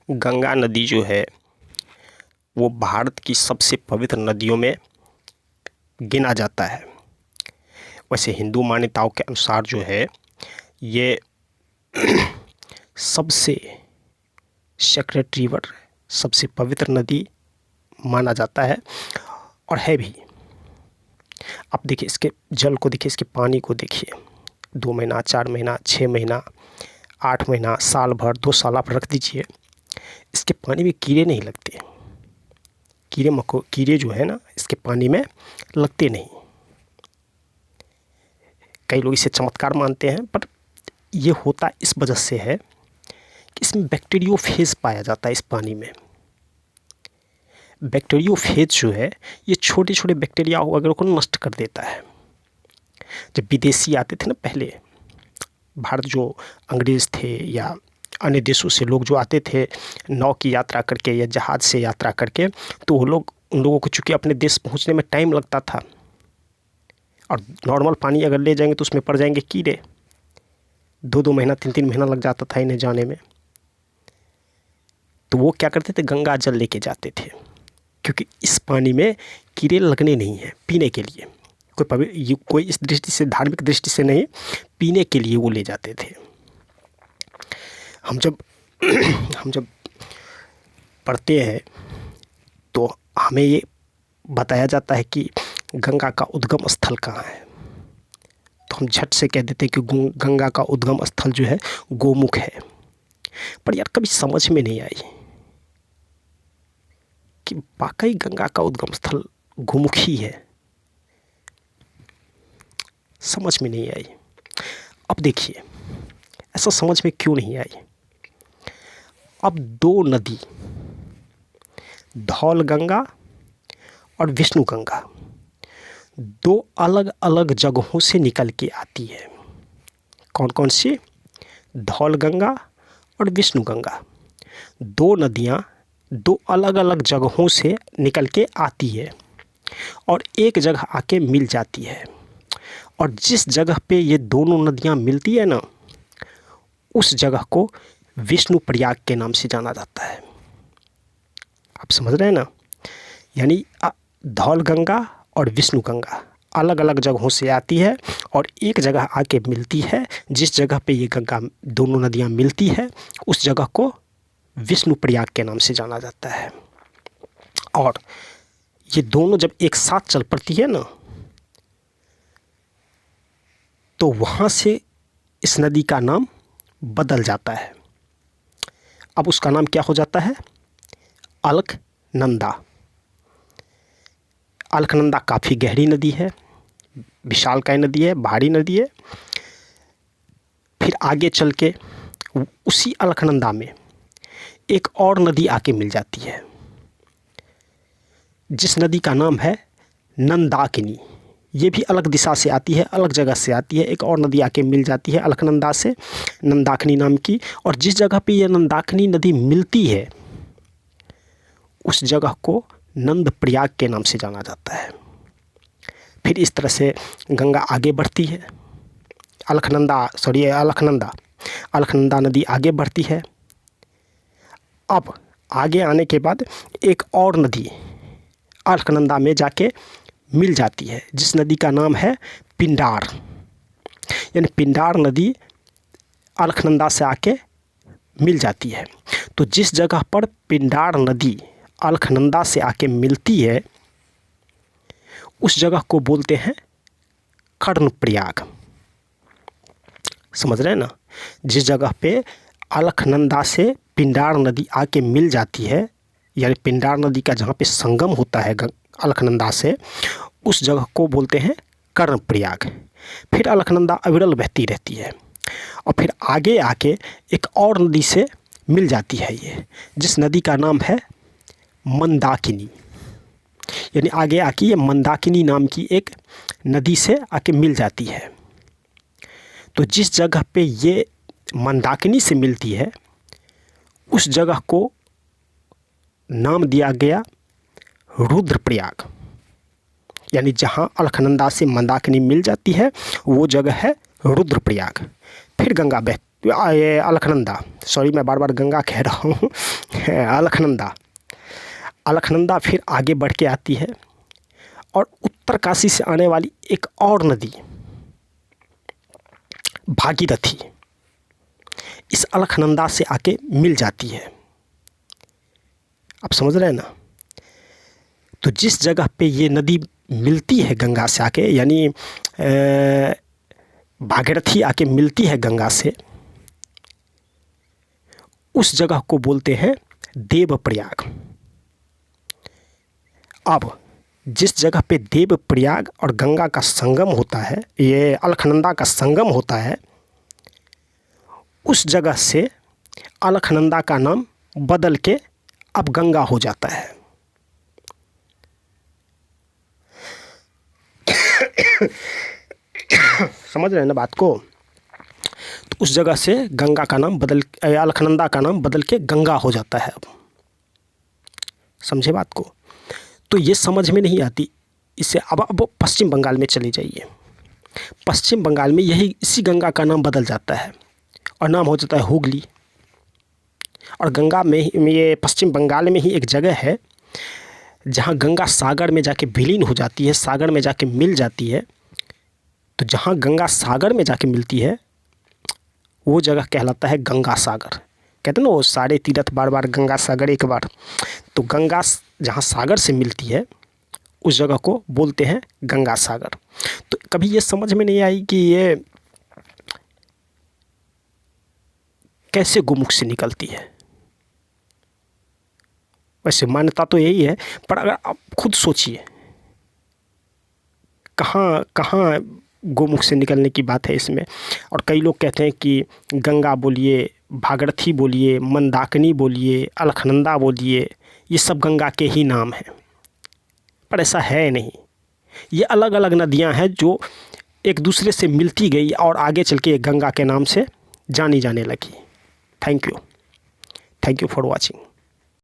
गंगा नदी जो है वो भारत की सबसे पवित्र नदियों में गिना जाता है। वैसे हिंदू मान्यताओं के अनुसार जो है ये सबसे सेक्रेड रिवर, सबसे पवित्र नदी माना जाता है और है भी। आप देखिए इसके जल को, देखिए इसके पानी को, देखिए 2 महीना, 4 महीना, 6 महीना, 8 महीना, साल भर, 2 साल आप रख दीजिए, इसके पानी में कीड़े नहीं लगते। कीड़े जो है ना इसके पानी में लगते नहीं। कई लोग इसे चमत्कार मानते हैं, पर ये होता इस वजह से है कि इसमें बैक्टीरियोफेज पाया जाता है। इस पानी में बैक्टीरियोफेज जो है ये छोटे छोटे बैक्टीरिया वगैरह को नष्ट कर देता है। जब विदेशी आते थे ना पहले भारत, जो अंग्रेज़ थे या अन्य देशों से लोग जो आते थे नाव की यात्रा करके या जहाज़ से यात्रा करके, तो वो लोग, उन लोगों को चूँकि अपने देश पहुंचने में टाइम लगता था और नॉर्मल पानी अगर ले जाएंगे तो उसमें पड़ जाएंगे कीड़े। 2-2 महीना, 3-3 महीना लग जाता था इन्हें जाने में। तो वो क्या करते थे, गंगा जल लेके जाते थे, क्योंकि इस पानी में कीड़े लगने नहीं हैं। पीने के लिए कोई इस दृष्टि से, धार्मिक दृष्टि से नहीं, पीने के लिए वो ले जाते थे। हम जब पढ़ते हैं तो हमें ये बताया जाता है कि गंगा का उद्गम स्थल कहाँ है, तो हम झट से कह देते हैं कि गंगा का उद्गम स्थल जो है गोमुख है। पर यार कभी समझ में नहीं आई कि वाकई गंगा का उद्गम स्थल गोमुख ही है। समझ में नहीं आई। अब देखिए ऐसा समझ में क्यों नहीं आई। अब 2 नदी, धौल गंगा और विष्णु गंगा, 2 अलग अलग जगहों से निकल के आती है। कौन कौन सी? धौल गंगा और विष्णु गंगा। 2 नदियाँ 2 अलग अलग जगहों से निकल के आती है और एक जगह आके मिल जाती है। और जिस जगह पे ये दोनों नदियाँ मिलती है ना, उस जगह को विष्णु प्रयाग के नाम से जाना जाता है। आप समझ रहे हैं ना? यानी धौल गंगा और विष्णु गंगा अलग अलग जगहों से आती है और एक जगह आके मिलती है। जिस जगह पे ये गंगा, दोनों नदियाँ मिलती है, उस जगह को विष्णु प्रयाग के नाम से जाना जाता है। और ये दोनों जब एक साथ चल पड़ती है ना, तो वहाँ से इस नदी का नाम बदल जाता है। अब उसका नाम क्या हो जाता है? अलकनंदा। अलकनंदा काफ़ी गहरी नदी है, विशालकाय नदी है, भारी नदी है। फिर आगे चल के उसी अलकनंदा में एक और नदी आके मिल जाती है, जिस नदी का नाम है नंदाकिनी। ये भी अलग दिशा से आती है, अलग जगह से आती है। एक और नदी आके मिल जाती है अलकनंदा से, नंदाकिनी नाम की। और जिस जगह पे ये नंदाकिनी नदी मिलती है, उस जगह को नंद प्रयाग के नाम से जाना जाता है। फिर इस तरह से गंगा आगे बढ़ती है। अलकनंदा नदी आगे बढ़ती है। अब आगे आने के बाद एक और नदी अलकनंदा में जाके मिल जाती है, जिस नदी का नाम है पिंडार। यानी पिंडार नदी अलकनंदा से आके मिल जाती है। तो जिस जगह पर पिंडार नदी अलकनंदा से आके मिलती है, उस जगह को बोलते हैं कर्णप्रयाग। समझ रहे हैं ना? जिस जगह पे अलकनंदा से पिंडार नदी आके मिल जाती है, यानी पिंडार नदी का जहाँ पे संगम होता है अलकनंदा से, उस जगह को बोलते हैं कर्णप्रयाग। फिर अलकनंदा अविरल बहती रहती है और फिर आगे आके एक और नदी से मिल जाती है ये, जिस नदी का नाम है मंदाकिनी। यानी आगे आके ये मंदाकिनी नाम की एक नदी से आके मिल जाती है। तो जिस जगह पे ये मंदाकिनी से मिलती है, उस जगह को नाम दिया गया रुद्रप्रयाग। यानी जहाँ अलकनंदा से मंदाकिनी मिल जाती है, वो जगह है रुद्रप्रयाग। फिर गंगा ये अलकनंदा, सॉरी मैं बार बार गंगा कह रहा हूँ अलकनंदा। अलकनंदा फिर आगे बढ़ के आती है और उत्तरकाशी से आने वाली एक और नदी भागीरथी इस अलकनंदा से आके मिल जाती है। आप समझ रहे हैं ना? तो जिस जगह पे ये नदी मिलती है गंगा से आके, यानी भागीरथी आके मिलती है गंगा से, उस जगह को बोलते हैं देवप्रयाग। अब जिस जगह पे देवप्रयाग और गंगा का संगम होता है, ये अलकनंदा का संगम होता है, उस जगह से अलकनंदा का नाम बदल के अब गंगा हो जाता है। समझ रहे हैं ना बात को? तो उस जगह से गंगा का नाम अलकनंदा का नाम बदल के गंगा हो जाता है। अब समझे बात को? तो ये समझ में नहीं आती इससे। अब पश्चिम बंगाल में चली जाइए। पश्चिम बंगाल में इसी गंगा का नाम बदल जाता है और नाम हो जाता है हुगली। और गंगा में ये पश्चिम बंगाल में ही एक जगह है जहाँ गंगा सागर में जाके विलीन हो जाती है, सागर में जाके मिल जाती है। तो जहाँ गंगा सागर में जाके मिलती है वो जगह कहलाता है गंगा सागर। कहते हैं ना वो सारे तीर्थ बार बार गंगा सागर एक बार। तो गंगा जहाँ सागर से मिलती है उस जगह को बोलते हैं गंगा सागर। तो कभी ये समझ में नहीं आई कि ये कैसे गोमुख से निकलती है। वैसे मान्यता तो यही है, पर अगर आप खुद सोचिए कहाँ कहाँ गोमुख से निकलने की बात है इसमें। और कई लोग कहते हैं कि गंगा बोलिए, भागीरथी बोलिए, मंदाकिनी बोलिए, अलकनंदा बोलिए, ये सब गंगा के ही नाम हैं, पर ऐसा है नहीं। ये अलग अलग नदियां हैं जो एक दूसरे से मिलती गई और आगे चल के गंगा के नाम से जानी जाने लगी। Thank you for watching.